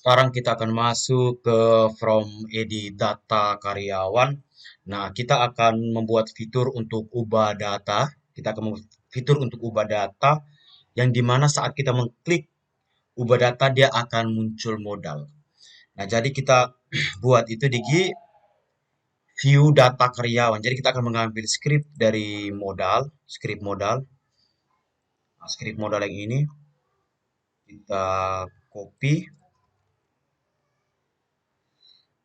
Sekarang kita akan masuk ke from edit data karyawan. Nah, kita akan membuat fitur untuk ubah data. Kita akan membuat fitur untuk ubah data yang dimana saat kita mengklik ubah data dia akan muncul modal. Nah, jadi kita buat itu di view data karyawan. Jadi kita akan mengambil script dari modal, script modal. Nah, script modal yang ini kita copy,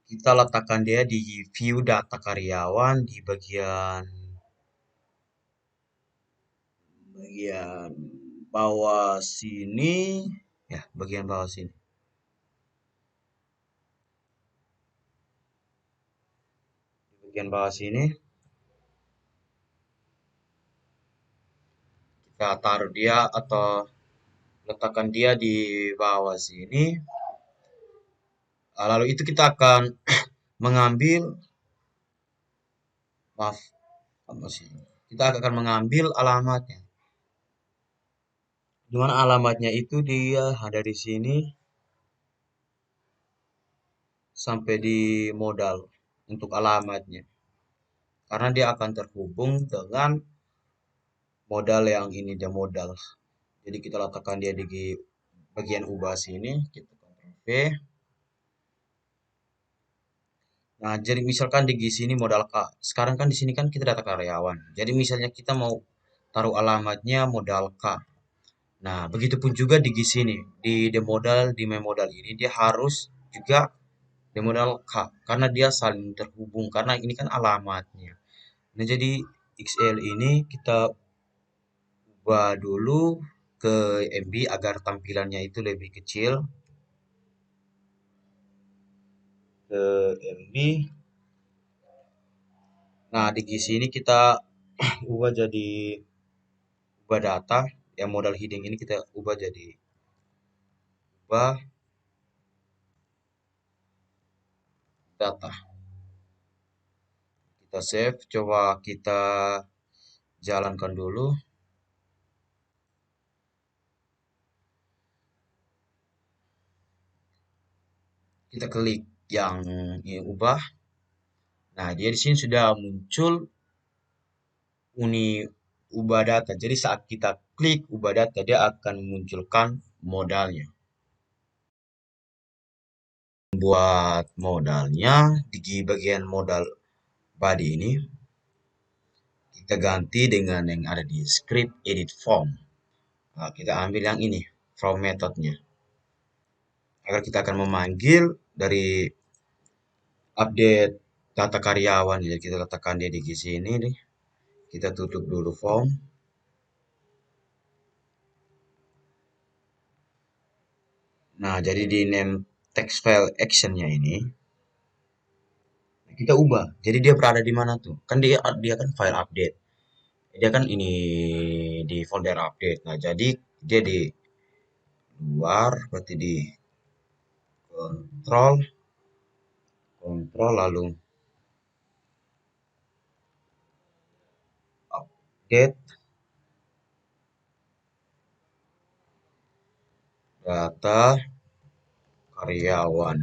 kita letakkan dia di view data karyawan di bagian bawah sini, ya, bagian bawah sini. Di bagian bawah sini kita taruh dia atau letakkan dia di bawah sini. Lalu itu kita akan mengambil, maaf, apa sih? Kita akan mengambil alamatnya. Di mana alamatnya itu dia ada di sini sampai di modal untuk alamatnya. Karena dia akan terhubung dengan modal yang ini dia modal. Jadi kita letakkan dia di bagian ubah sini, kita Ctrl V. Nah, jadi misalkan di sini modal K. Sekarang kan di sini kan kita data karyawan. Jadi misalnya kita mau taruh alamatnya modal K. Nah, begitupun juga di sini, di modal, di modal ini dia harus juga di modal K karena dia saling terhubung karena ini kan alamatnya. Nah, jadi XL ini kita ubah dulu ke MB agar tampilannya itu lebih kecil. Ke MB. Nah, di sini kita ubah jadi ubah data yang modal heading ini kita ubah jadi ubah data. Kita save, coba kita jalankan dulu. Kita klik yang ini ubah. Nah, dia di sini sudah muncul uni ubah data. Jadi saat kita klik ubah data, dia akan memunculkan modalnya. Buat modalnya di bagian modal body ini, kita ganti dengan yang ada di script edit form. Nah, kita ambil yang ini, from methodnya. Agar kita akan memanggil dari update data karyawan. Jadi kita letakkan dia di sini nih. Kita tutup dulu form. Nah, jadi di name text file actionnya ini kita ubah. Jadi dia berada di mana tuh? Kan dia kan file update. Dia kan ini di folder update. Nah, jadi dia di luar, berarti di kontrol, kontrol lalu update data karyawan.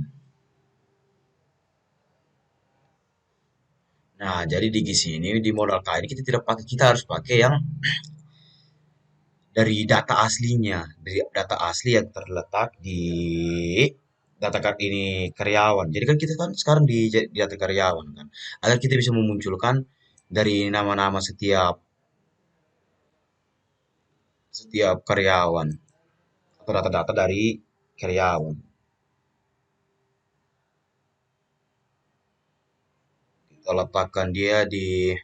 Nah, jadi di sini di modal KD kita tidak pakai, kita harus pakai yang dari data aslinya, dari data asli yang terletak di data card ini karyawan. Jadi kan kita kan sekarang di data karyawan kan, agar kita bisa memunculkan dari nama-nama setiap setiap karyawan atau data-data dari karyawan. Kita letakkan dia di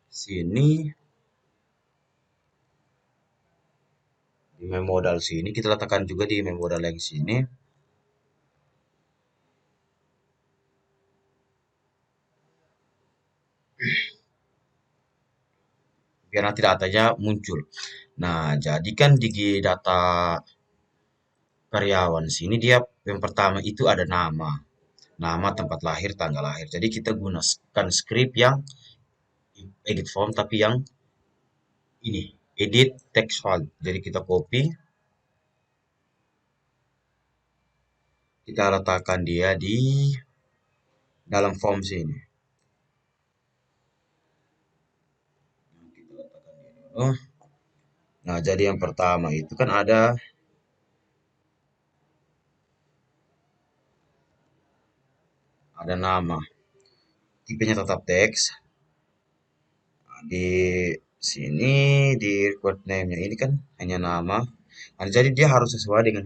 sini, di memodal sini. Kita letakkan juga di memodal yang sini. Biar nanti datanya muncul. Nah, jadi kan di data karyawan sini dia yang pertama itu ada nama. Nama, tempat lahir, tanggal lahir. Jadi kita gunakan script yang edit form tapi yang ini, edit text file. Jadi kita copy, Kita letakkan dia di dalam form sini. Kita letakkan dia dulu. Nah, jadi yang pertama itu kan ada nama. Tipenya tetap teks. Di sini di record name-nya ini kan hanya nama. Nah, jadi dia harus sesuai dengan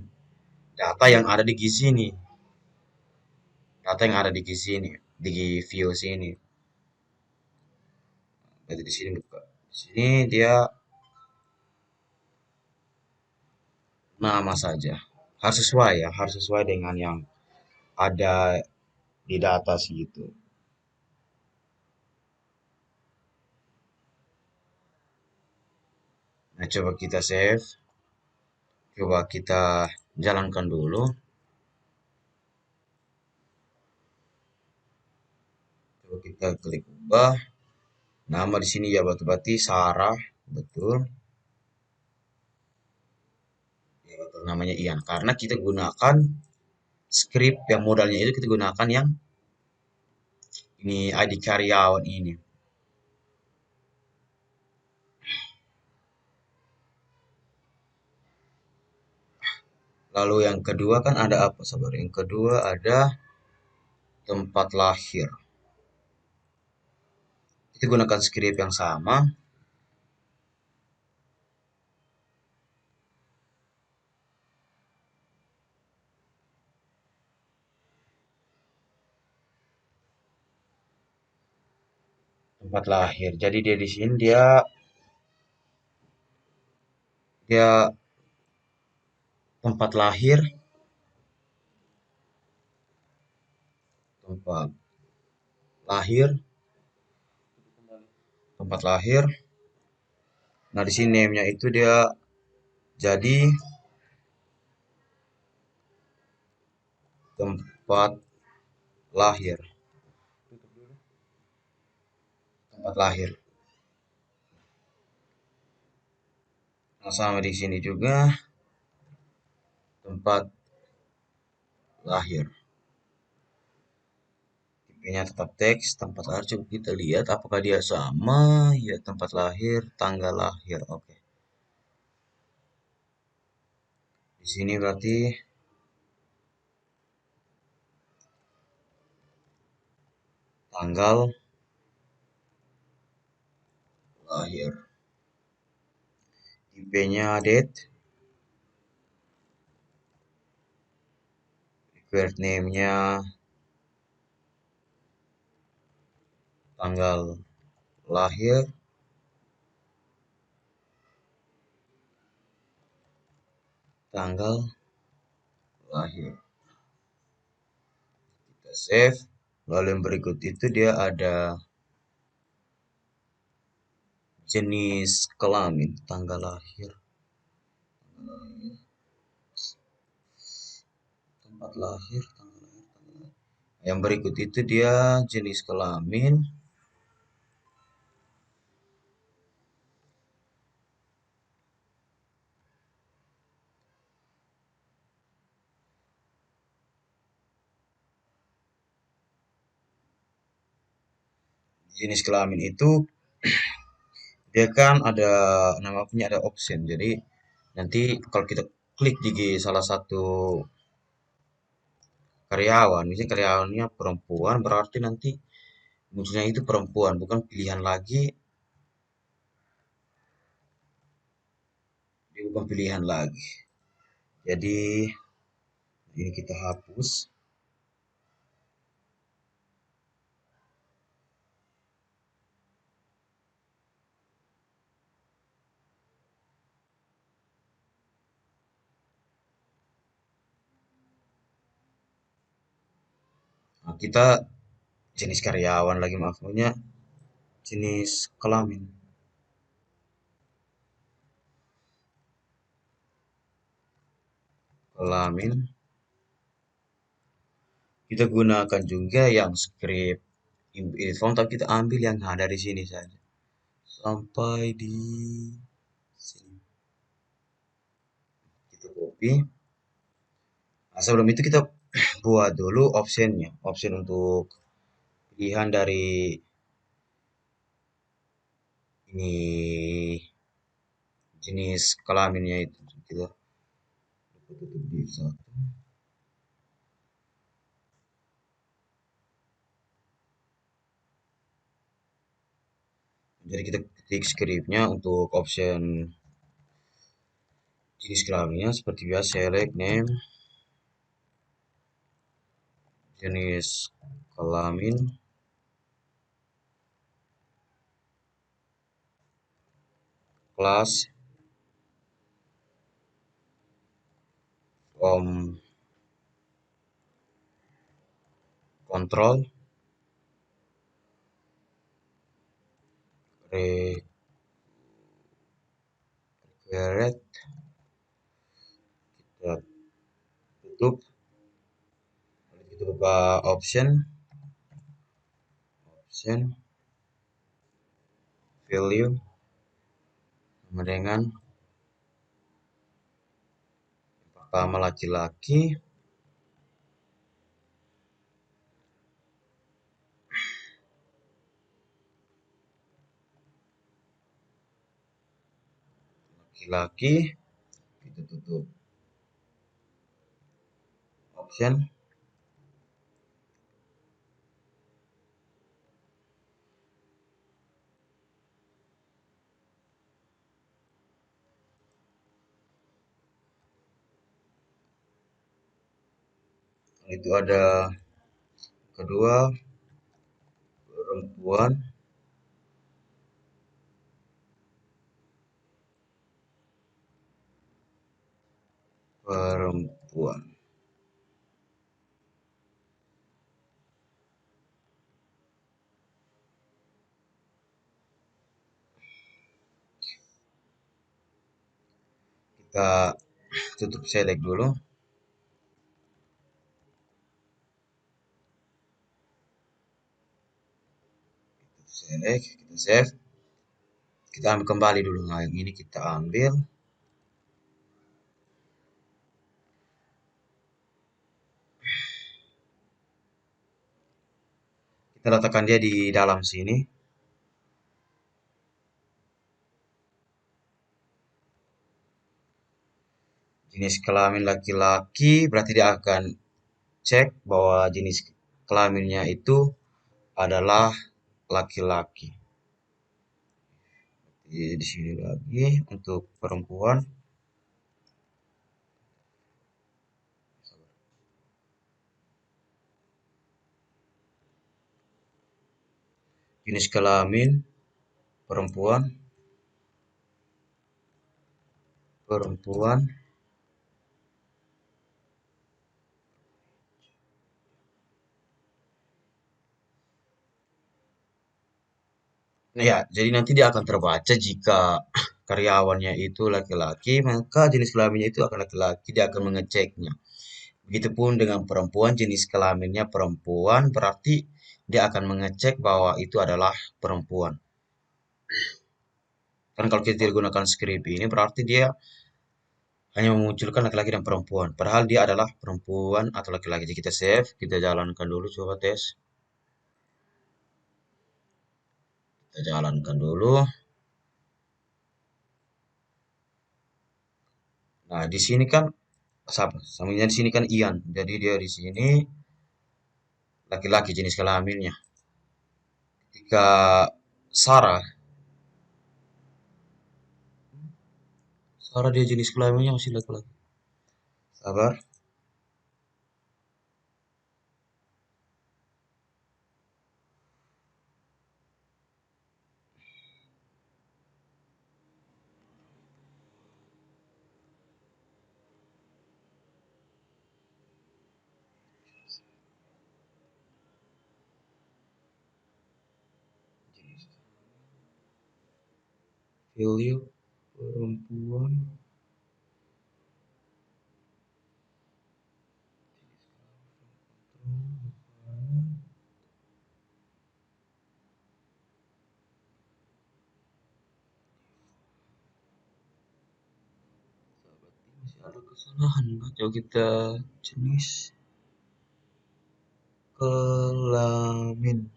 data yang ada di GIS ini. Data yang ada di GIS ini, di view sini. Jadi di sini buka. Di sini dia nama saja. Harus sesuai ya, harus sesuai dengan yang ada di data situ. Nah, coba kita save. Coba kita jalankan dulu. Coba kita klik ubah. Nama di sini ya betul berarti Sarah, betul. Ya betul namanya Ian. Karena kita gunakan script yang modalnya itu kita gunakan yang ini ID karyawan ini. Lalu yang kedua kan ada apa sabar? Yang kedua ada tempat lahir. Kita gunakan script yang sama. Tempat lahir. Jadi dia di sini dia tempat lahir, tempat lahir, tempat lahir. Nah, di sini name-nya itu dia jadi tempat lahir. Tempat lahir. Nah, sama di sini juga tempat lahir. Tipenya tetap teks, tempat lahir coba kita lihat apakah dia sama. Ya, tempat lahir, tanggal lahir. Oke. Di sini berarti tanggal lahir. IP-nya date. Required name-nya tanggal lahir. Tanggal lahir. Kita save. Lalu yang berikut itu dia ada jenis kelamin, tanggal lahir, tempat lahir, tanggal lahir, tanggal lahir. Yang berikut itu dia jenis kelamin, jenis kelamin itu dia kan ada nama punya ada option. Jadi nanti kalau kita klik di salah satu karyawan, misalnya karyawannya perempuan, berarti nanti munculnya itu perempuan, bukan pilihan lagi, dia bukan pilihan lagi. Jadi ini kita hapus. Nah, kita jenis karyawan lagi maksudnya jenis kelamin. Kelamin. Kita gunakan juga yang script input form, tapi kita ambil yang ada di sini saja. Sampai di sini. Kita copy. Nah, sebelum itu kita buat dulu optionnya. Option untuk pilihan dari ini jenis kelaminnya itu kita tutup di satu. Jadi kita ketik scriptnya untuk option jenis kelaminnya seperti biasa select name jenis kelamin kelas kontrol required kita tutup lalu kita buka option value sama dengan pertama laki-laki laki-laki kita tutup option itu ada kedua perempuan perempuan kita tutup select dulu select kita save kita ambil kembali dulu nah yang ini kita ambil kita letakkan dia di dalam sini jenis kelamin laki-laki berarti dia akan cek bahwa jenis kelaminnya itu adalah laki-laki. Di sini lagi untuk perempuan jenis kelamin perempuan perempuan ya jadi nanti dia akan terbaca jika karyawannya itu laki-laki maka jenis kelaminnya itu akan laki-laki dia akan mengeceknya begitupun dengan perempuan jenis kelaminnya perempuan berarti dia akan mengecek bahwa itu adalah perempuan kan kalau kita tidak gunakan script ini berarti dia hanya memunculkan laki-laki dan perempuan padahal dia adalah perempuan atau laki-laki jadi kita save kita jalankan dulu coba tes kita jalankan dulu nah di sini kan samanya di sini kan Ian jadi dia di sini laki-laki jenis kelaminnya ketika Sarah Sarah dia jenis kelaminnya masih laki-laki sabar value perempuan masih ada kesalahan nggak coba kita jenis kelamin.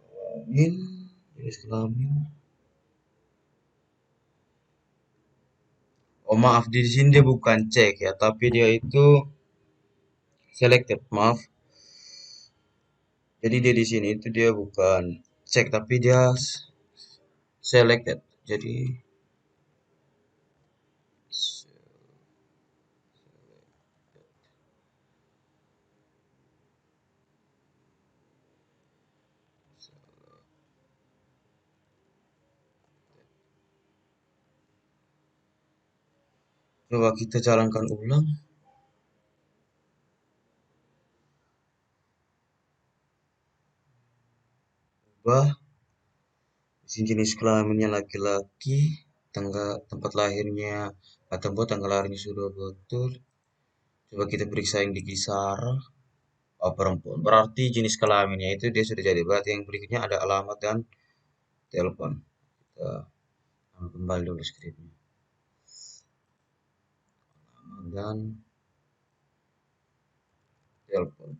Kelamin, jenis kelamin. Oh maaf, di sini dia bukan cek ya, tapi dia itu selected. Maaf. Jadi dia di sini itu dia bukan cek, tapi dia selected. Jadi coba kita jalankan ulang. Ubah. Di sini jenis kelaminnya laki-laki, tempat lahirnya tanggal lahirnya sudah betul. Coba kita periksa yang di Kisara. Oh, perempuan. Berarti jenis kelaminnya itu dia sudah jadi. Berarti yang berikutnya ada alamat dan telepon. Kita kembali dulu skripnya. Alamat dan telepon.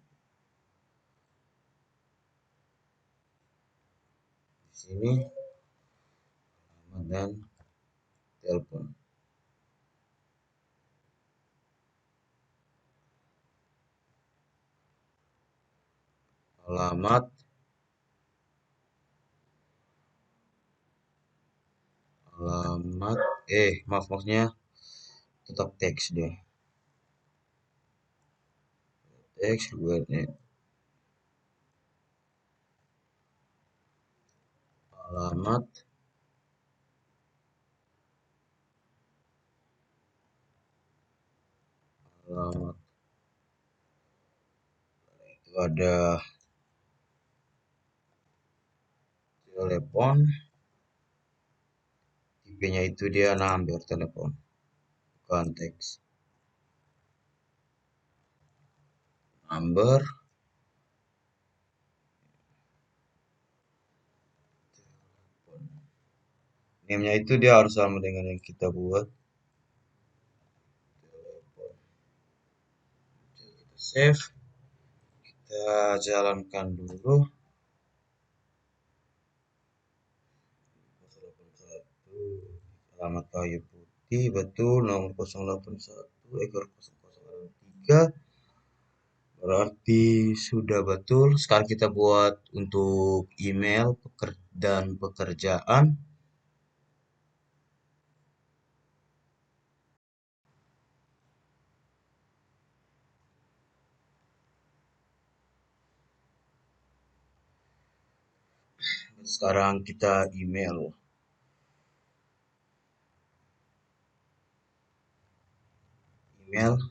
Di sini alamat dan telepon. Alamat, alamat, maaf maksudnya tetap teks deh. Teks buatnya alamat, alamat itu ada telepon, tipenya itu dia number telepon, bukan teks. Number, name-nya itu dia harus sama dengan yang kita buat. Save, kita jalankan dulu. 081, alamat kayu putih, betul, nomor 081, ekor 0063. Berarti sudah betul. Sekarang kita buat untuk email dan pekerjaan. Sekarang kita email. Email,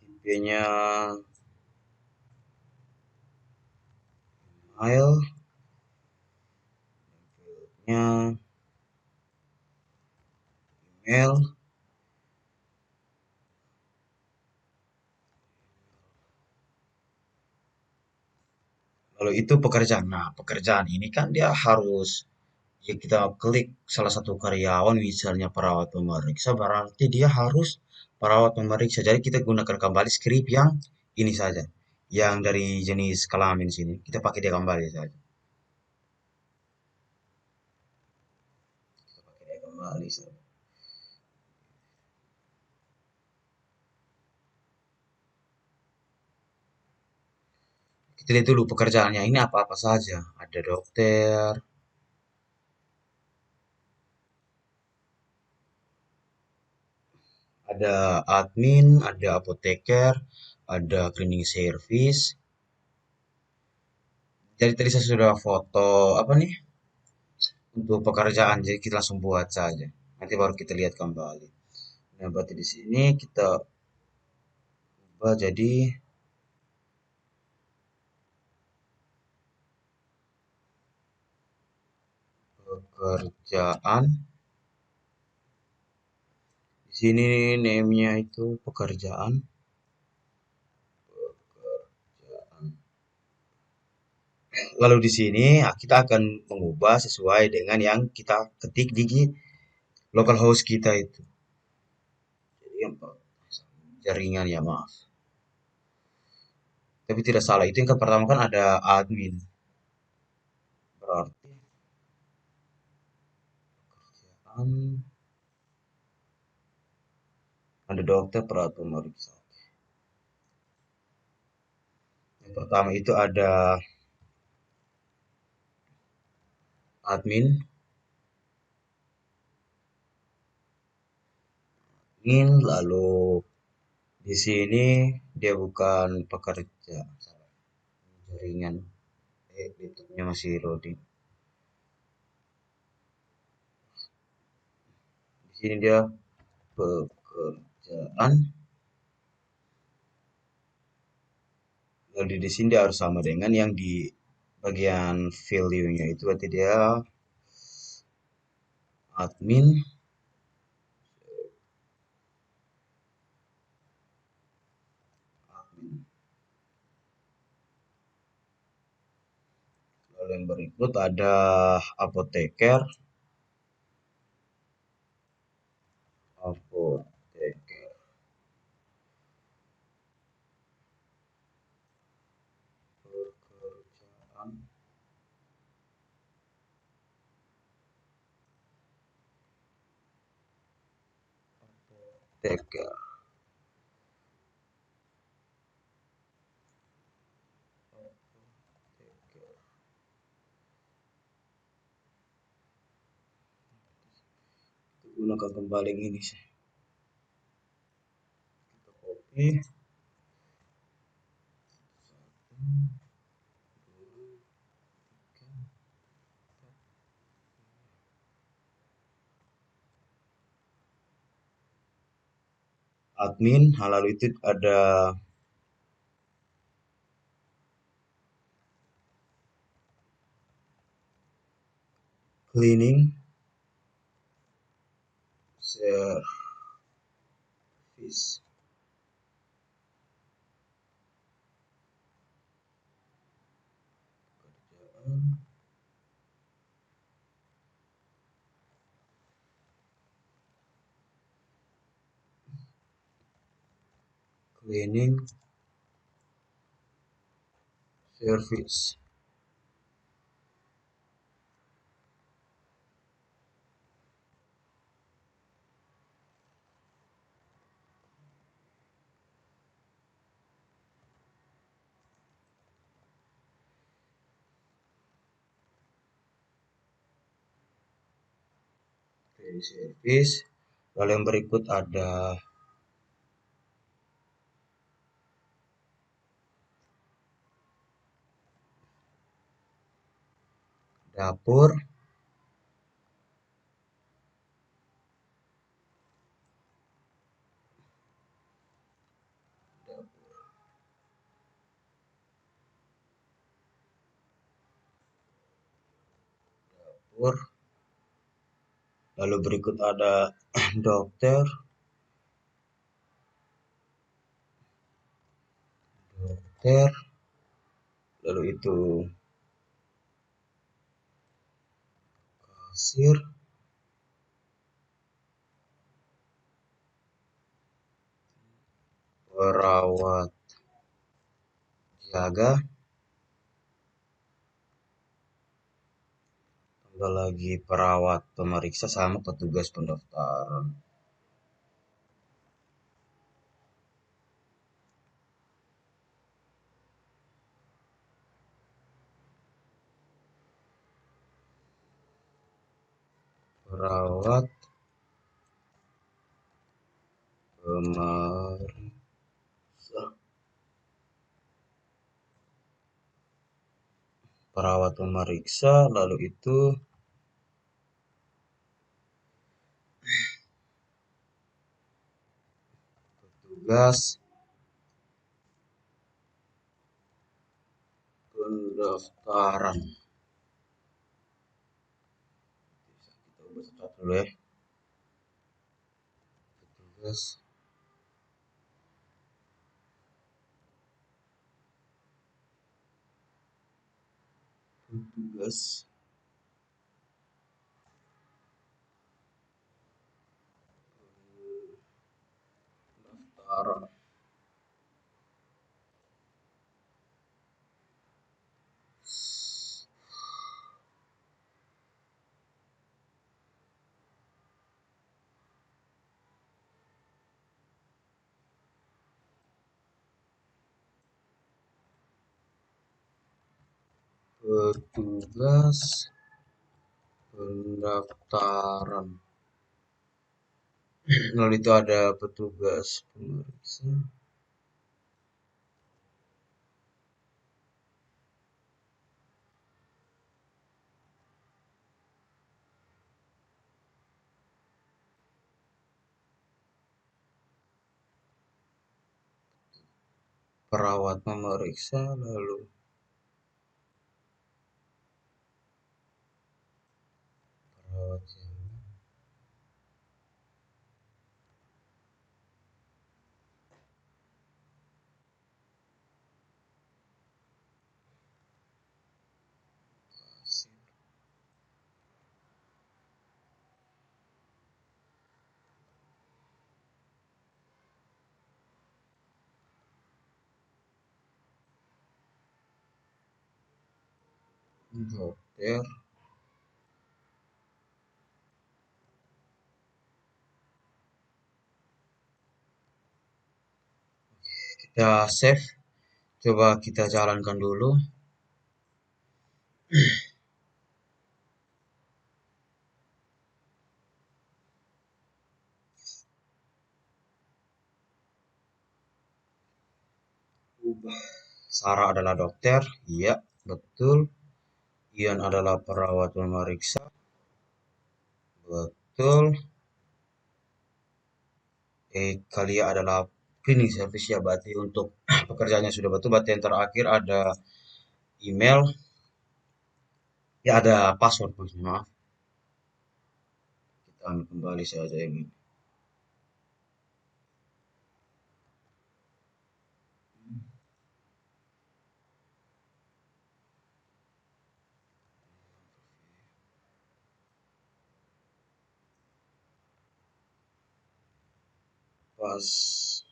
tipenya email, nya email. Lalu itu pekerjaan. Nah, pekerjaan ini kan dia harus ya kita klik salah satu karyawan misalnya perawat pemeriksa berarti dia harus perawat pemeriksa. Jadi kita gunakan kembali skrip yang ini saja. Yang dari jenis kelamin sini. Kita pakai dia kembali saja. Kita pakai dia kembali saja. Kita lihat dulu pekerjaannya ini apa-apa saja. Ada dokter, ada admin, ada apoteker, ada cleaning service. Jadi tadi saya sudah foto apa nih untuk pekerjaan. Jadi kita langsung buat saja. Nanti baru kita lihat kembali. Nah, berarti di sini kita ubah jadi pekerjaan. Di sini name-nya itu pekerjaan. Lalu di sini kita akan mengubah sesuai dengan yang kita ketik di Local host kita itu. Jadi yang jaringan ya maaf. Tapi tidak salah, itu yang pertama kan ada admin. Berarti um, ada dokter perawat pemeriksa. Yang pertama itu ada admin, lalu di sini dia bukan pekerja, jaringan. Laptopnya masih loading. Di sini dia pekerjaan. Lalu di sini dia harus sama dengan yang di bagian value-nya itu berarti dia admin, admin. Lalu yang berikut ada apoteker, apoteker, pekerjaan, apoteker, apoteker. Gunakan kembali ini sih. Oke. Admin, lalu itu ada cleaning service, cleaning service, cleaning service. Lalu yang berikut ada dapur, dapur. Lalu berikut ada dokter, dokter. Lalu itu kasir, perawat jaga, tambah lagi perawat pemeriksa sama petugas pendaftaran. Perawat pemeriksa, perawat pemeriksa, lalu itu petugas pendaftaran. Kita ubah satu dulu ya. Petugas, petugas pendaftaran. Petugas pendaftaran. Lalu itu ada petugas pemeriksa, perawat memeriksa, lalu perawat dokter. Kita save, coba kita jalankan dulu. Sarah adalah dokter, iya, betul. Ian adalah perawat memeriksa, betul. Kalia adalah cleaning service, ya, berarti untuk pekerjaannya sudah betul. Berarti yang terakhir ada email, ya ada password, maksudnya, maaf. Kita ambil kembali saja yang ini. Password,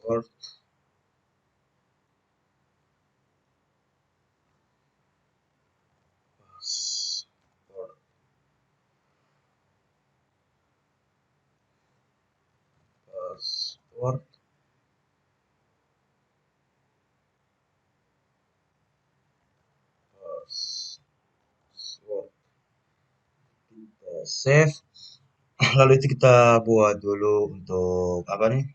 password, password, password. Kita save. Lalu itu kita buat dulu untuk apa nih?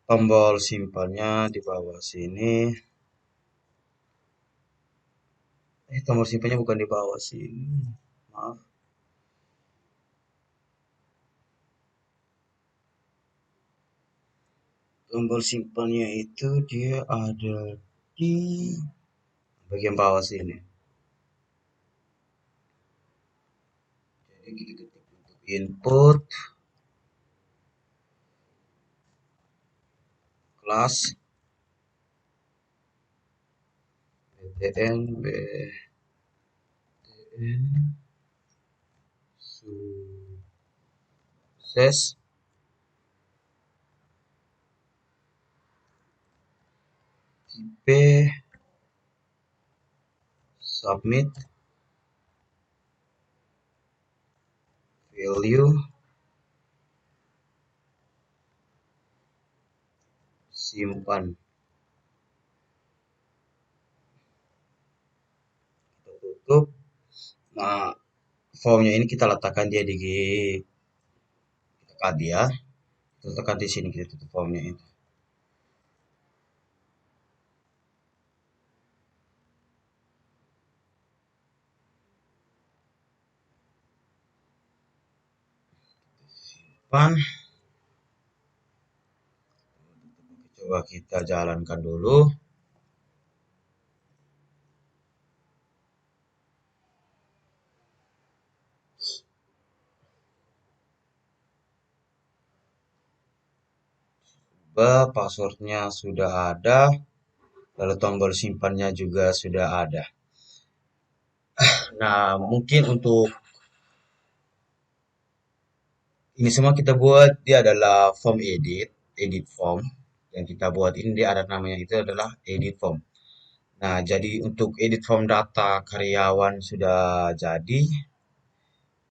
Tombol simpannya di bawah sini. Tombol simpannya bukan di bawah sini. Maaf. Tombol simpannya itu dia ada di bagian bawah sini. Jadi kita ketik untuk input kelas BTN sukses, tipe, submit, value, simpan. Kita tutup. Nah, formnya ini kita letakkan dia di tekan dia. Kita tekan di sini, kita tutup formnya ini. Simpan. Coba kita jalankan dulu. Passwordnya sudah ada, lalu tombol simpannya juga sudah ada. Nah, mungkin untuk Ini semua kita buat, dia adalah form edit form. Yang kita buat ini dia ada namanya itu adalah edit form. Nah, jadi untuk edit form data karyawan sudah jadi.